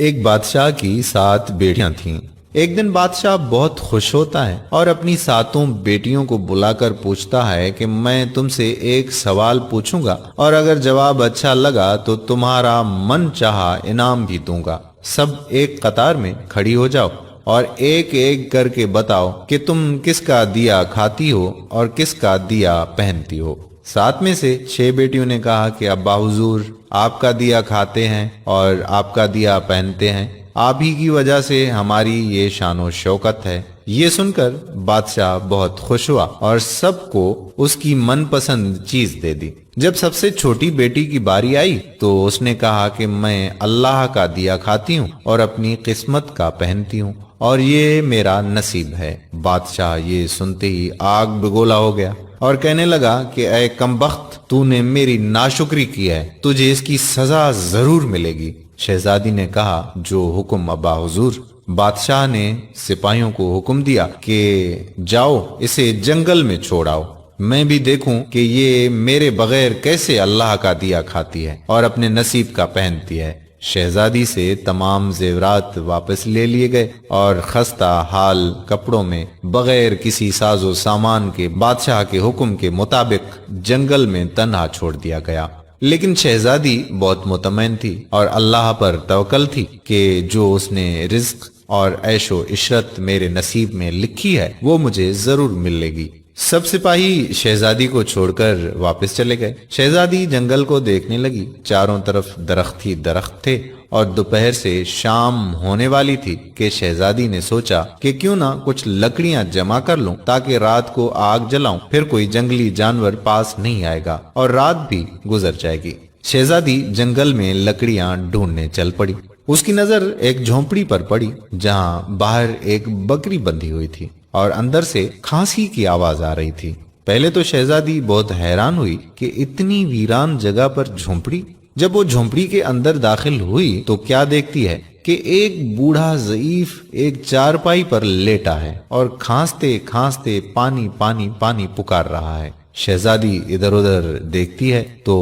ایک بادشاہ کی 7 بیٹیاں تھیں۔ ایک دن بادشاہ بہت خوش ہوتا ہے اور اپنی 7 بیٹیوں کو بلا کر پوچھتا ہے کہ میں تم سے ایک سوال پوچھوں گا اور اگر جواب اچھا لگا تو تمہارا من چاہا انعام بھی دوں گا۔ سب ایک قطار میں کھڑی ہو جاؤ اور ایک ایک کر کے بتاؤ کہ تم کس کا دیا کھاتی ہو اور کس کا دیا پہنتی ہو۔ 7 میں سے 6 بیٹیوں نے کہا کہ ابا حضور، آپ کا دیا کھاتے ہیں اور آپ کا دیا پہنتے ہیں، آپ ہی کی وجہ سے ہماری یہ شان و شوکت ہے۔ یہ سن کر بادشاہ بہت خوش ہوا اور سب کو اس کی من پسند چیز دے دی۔ جب سب سے چھوٹی بیٹی کی باری آئی تو اس نے کہا کہ میں اللہ کا دیا کھاتی ہوں اور اپنی قسمت کا پہنتی ہوں اور یہ میرا نصیب ہے۔ بادشاہ یہ سنتے ہی آگ بگولا ہو گیا اور کہنے لگا کہ اے کمبخت، تو نے میری ناشکری کی ہے، تجھے اس کی سزا ضرور ملے گی۔ شہزادی نے کہا جو حکم ابا حضور۔ بادشاہ نے سپاہیوں کو حکم دیا کہ جاؤ اسے جنگل میں چھوڑ آؤ، میں بھی دیکھوں کہ یہ میرے بغیر کیسے اللہ کا دیا کھاتی ہے اور اپنے نصیب کا پہنتی ہے۔ شہزادی سے تمام زیورات واپس لے لیے گئے اور خستہ حال کپڑوں میں بغیر کسی ساز و سامان کے بادشاہ کے حکم کے مطابق جنگل میں تنہا چھوڑ دیا گیا۔ لیکن شہزادی بہت مطمئن تھی اور اللہ پر توکل تھی کہ جو اس نے رزق اور عیش و عشرت میرے نصیب میں لکھی ہے وہ مجھے ضرور ملے گی۔ سب سپاہی شہزادی کو چھوڑ کر واپس چلے گئے۔ شہزادی جنگل کو دیکھنے لگی، چاروں طرف درخت ہی درخت تھے اور دوپہر سے شام ہونے والی تھی کہ شہزادی نے سوچا کہ کیوں نہ کچھ لکڑیاں جمع کر لوں تاکہ رات کو آگ جلاؤں، پھر کوئی جنگلی جانور پاس نہیں آئے گا اور رات بھی گزر جائے گی۔ شہزادی جنگل میں لکڑیاں ڈھونڈنے چل پڑی۔ اس کی نظر ایک جھونپڑی پر پڑی جہاں باہر ایک بکری بندھی ہوئی تھی اور اندر سے کھانسی کی آواز آ رہی تھی۔ پہلے تو شہزادی بہت حیران ہوئی کہ اتنی ویران جگہ پر جھونپڑی۔ جب وہ جھونپڑی کے اندر داخل ہوئی تو کیا دیکھتی ہے کہ ایک بوڑھا ضعیف ایک چارپائی پر لیٹا ہے اور کھانستے کھانستے پانی پانی پانی پکار رہا ہے۔ شہزادی ادھر ادھر دیکھتی ہے تو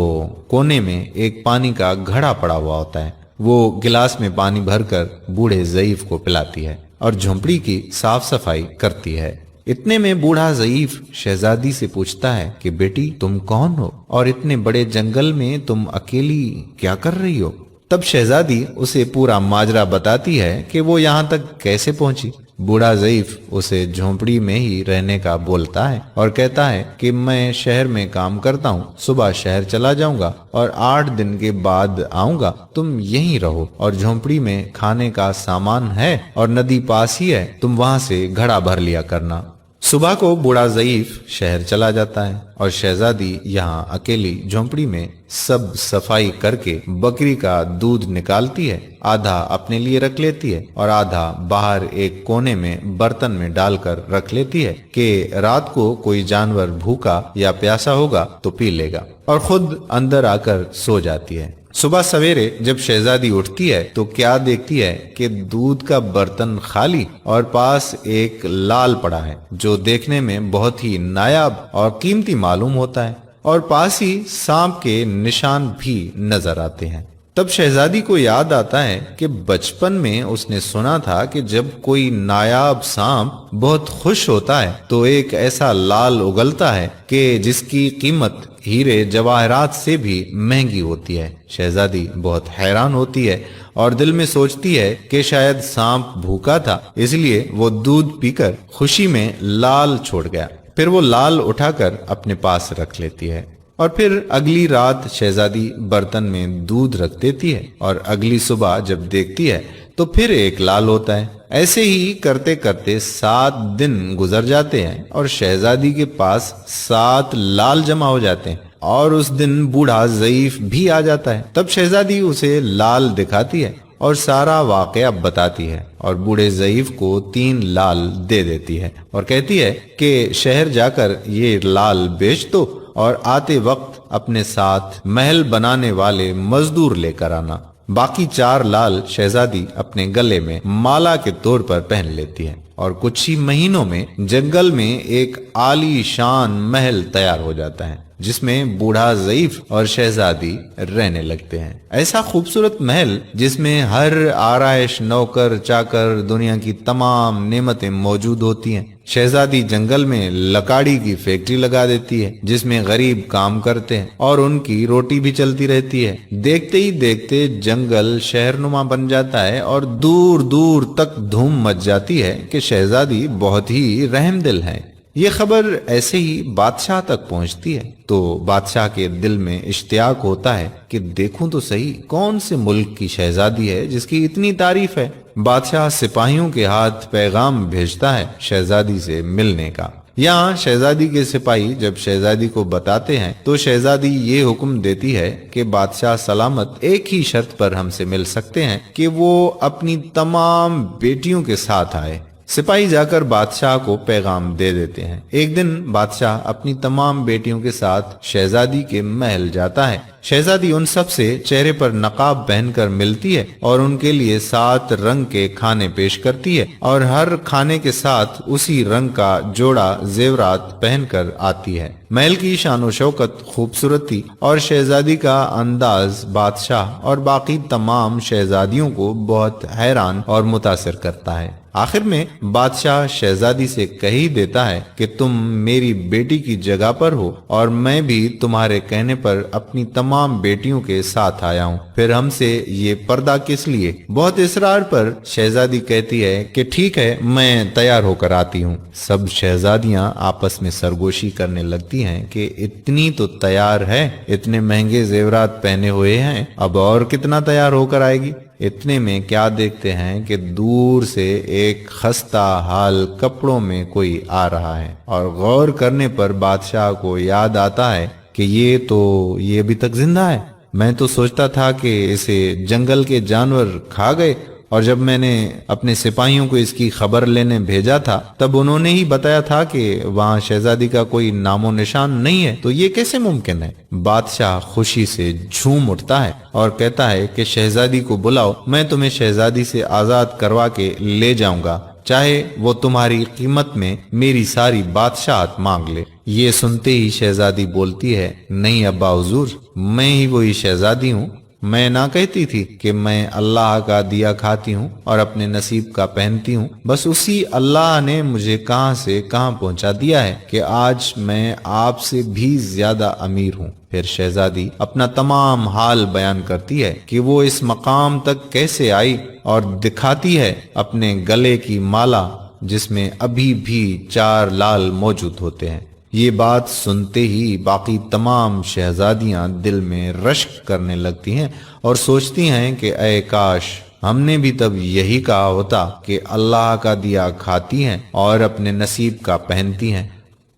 کونے میں ایک پانی کا گھڑا پڑا ہوا ہوتا ہے۔ وہ گلاس میں پانی بھر کر بوڑھے ضعیف کو پلاتی ہے اور جھونپڑی کی صاف صفائی کرتی ہے۔ اتنے میں بوڑھا ضعیف شہزادی سے پوچھتا ہے کہ بیٹی تم کون ہو اور اتنے بڑے جنگل میں تم اکیلی کیا کر رہی ہو؟ تب شہزادی اسے پورا ماجرا بتاتی ہے کہ وہ یہاں تک کیسے پہنچی۔ بوڑھا ضعیف اسے جھونپڑی میں ہی رہنے کا بولتا ہے اور کہتا ہے کہ میں شہر میں کام کرتا ہوں، صبح شہر چلا جاؤں گا اور 8 دن کے بعد آؤں گا، تم یہیں رہو اور جھونپڑی میں کھانے کا سامان ہے اور ندی پاس ہی ہے، تم وہاں سے گھڑا بھر لیا کرنا۔ صبح کو بوڑھا ضعیف شہر چلا جاتا ہے اور شہزادی یہاں اکیلی جھونپڑی میں سب صفائی کر کے بکری کا دودھ نکالتی ہے، آدھا اپنے لیے رکھ لیتی ہے اور آدھا باہر ایک کونے میں برتن میں ڈال کر رکھ لیتی ہے کہ رات کو کوئی جانور بھوکا یا پیاسا ہوگا تو پی لے گا، اور خود اندر آ کر سو جاتی ہے۔ صبح سویرے جب شہزادی اٹھتی ہے تو کیا دیکھتی ہے کہ دودھ کا برتن خالی اور پاس ایک لال پڑا ہے جو دیکھنے میں بہت ہی نایاب اور قیمتی معلوم ہوتا ہے، اور پاس ہی سانپ کے نشان بھی نظر آتے ہیں۔ تب شہزادی کو یاد آتا ہے کہ بچپن میں اس نے سنا تھا کہ جب کوئی نایاب سانپ بہت خوش ہوتا ہے تو ایک ایسا لال اگلتا ہے کہ جس کی قیمت ہیرے جواہرات سے بھی مہنگی ہوتی ہے۔ شہزادی بہت حیران ہوتی ہے اور دل میں سوچتی ہے کہ شاید سانپ بھوکا تھا، اس لیے وہ دودھ پی کر خوشی میں لال چھوڑ گیا۔ پھر وہ لال اٹھا کر اپنے پاس رکھ لیتی ہے اور پھر اگلی رات شہزادی برتن میں دودھ رکھ دیتی ہے اور اگلی صبح جب دیکھتی ہے تو پھر ایک لال ہوتا ہے۔ ایسے ہی کرتے کرتے 7 دن گزر جاتے ہیں اور شہزادی کے پاس 7 لال جمع ہو جاتے ہیں اور اس دن بوڑھا ضعیف بھی آ جاتا ہے۔ تب شہزادی اسے لال دکھاتی ہے اور سارا واقعہ بتاتی ہے اور بوڑھے ضعیف کو 3 لال دے دیتی ہے اور کہتی ہے کہ شہر جا کر یہ لال بیچ دو اور آتے وقت اپنے ساتھ محل بنانے والے مزدور لے کر آنا۔ باقی 4 لال شہزادی اپنے گلے میں مالا کے طور پر پہن لیتی ہے اور کچھ ہی مہینوں میں جنگل میں ایک عالی شان محل تیار ہو جاتا ہے۔ جس میں بوڑھا ضعیف اور شہزادی رہنے لگتے ہیں۔ ایسا خوبصورت محل جس میں ہر آرائش، نوکر چاکر، دنیا کی تمام نعمتیں موجود ہوتی ہیں۔ شہزادی جنگل میں لکڑی کی فیکٹری لگا دیتی ہے جس میں غریب کام کرتے ہیں اور ان کی روٹی بھی چلتی رہتی ہے۔ دیکھتے ہی دیکھتے جنگل شہر نما بن جاتا ہے اور دور دور تک دھوم مچ جاتی ہے کہ شہزادی بہت ہی رحم دل ہے۔ یہ خبر ایسے ہی بادشاہ تک پہنچتی ہے تو بادشاہ کے دل میں اشتیاق ہوتا ہے کہ دیکھوں تو صحیح کون سے ملک کی شہزادی ہے جس کی اتنی تعریف ہے۔ بادشاہ سپاہیوں کے ہاتھ پیغام بھیجتا ہے شہزادی سے ملنے کا۔ یہاں شہزادی کے سپاہی جب شہزادی کو بتاتے ہیں تو شہزادی یہ حکم دیتی ہے کہ بادشاہ سلامت ایک ہی شرط پر ہم سے مل سکتے ہیں کہ وہ اپنی تمام بیٹیوں کے ساتھ آئے۔ سپاہی جا کر بادشاہ کو پیغام دے دیتے ہیں۔ ایک دن بادشاہ اپنی تمام بیٹیوں کے ساتھ شہزادی کے محل جاتا ہے۔ شہزادی ان سب سے چہرے پر نقاب پہن کر ملتی ہے اور ان کے لیے 7 رنگ کے کھانے پیش کرتی ہے اور ہر کھانے کے ساتھ اسی رنگ کا جوڑا زیورات پہن کر آتی ہے۔ محل کی شان و شوکت، خوبصورتی اور شہزادی کا انداز بادشاہ اور باقی تمام شہزادیوں کو بہت حیران اور متاثر کرتا ہے۔ آخر میں بادشاہ شہزادی سے کہہ ہی دیتا ہے کہ تم میری بیٹی کی جگہ پر ہو اور میں بھی تمہارے کہنے پر اپنی تمام بیٹیوں کے ساتھ آیا ہوں، پھر ہم سے یہ پردہ کس لیے؟ بہت اصرار پر شہزادی کہتی ہے کہ ٹھیک ہے، میں تیار ہو کر آتی ہوں۔ سب شہزادیاں آپس میں سرگوشی کرنے لگتی ہیں کہ اتنی تو تیار ہے، اتنے مہنگے زیورات پہنے ہوئے ہیں، اب اور کتنا تیار ہو کر آئے گی؟ اتنے میں کیا دیکھتے ہیں کہ دور سے ایک خستہ حال کپڑوں میں کوئی آ رہا ہے اور غور کرنے پر بادشاہ کو یاد آتا ہے کہ یہ ابھی تک زندہ ہے۔ میں تو سوچتا تھا کہ اسے جنگل کے جانور کھا گئے، اور جب میں نے اپنے سپاہیوں کو اس کی خبر لینے بھیجا تھا تب انہوں نے ہی بتایا تھا کہ وہاں شہزادی کا کوئی نام و نشان نہیں ہے، تو یہ کیسے ممکن ہے؟ بادشاہ خوشی سے جھوم اٹھتا ہے اور کہتا ہے کہ شہزادی کو بلاؤ، میں تمہیں شہزادی سے آزاد کروا کے لے جاؤں گا، چاہے وہ تمہاری قیمت میں میری ساری بادشاہت مانگ لے۔ یہ سنتے ہی شہزادی بولتی ہے، نہیں ابا حضور، میں ہی وہی شہزادی ہوں۔ میں نہ کہتی تھی کہ میں اللہ کا دیا کھاتی ہوں اور اپنے نصیب کا پہنتی ہوں، بس اسی اللہ نے مجھے کہاں سے کہاں پہنچا دیا ہے کہ آج میں آپ سے بھی زیادہ امیر ہوں۔ پھر شہزادی اپنا تمام حال بیان کرتی ہے کہ وہ اس مقام تک کیسے آئی اور دکھاتی ہے اپنے گلے کی مالا جس میں ابھی بھی 4 لال موجود ہوتے ہیں۔ یہ بات سنتے ہی باقی تمام شہزادیاں دل میں رشک کرنے لگتی ہیں اور سوچتی ہیں کہ اے کاش ہم نے بھی تب یہی کہا ہوتا کہ اللہ کا دیا کھاتی ہیں اور اپنے نصیب کا پہنتی ہیں۔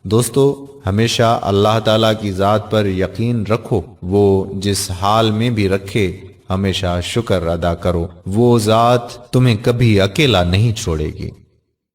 دوستو، ہمیشہ اللہ تعالیٰ کی ذات پر یقین رکھو، وہ جس حال میں بھی رکھے ہمیشہ شکر ادا کرو، وہ ذات تمہیں کبھی اکیلا نہیں چھوڑے گی۔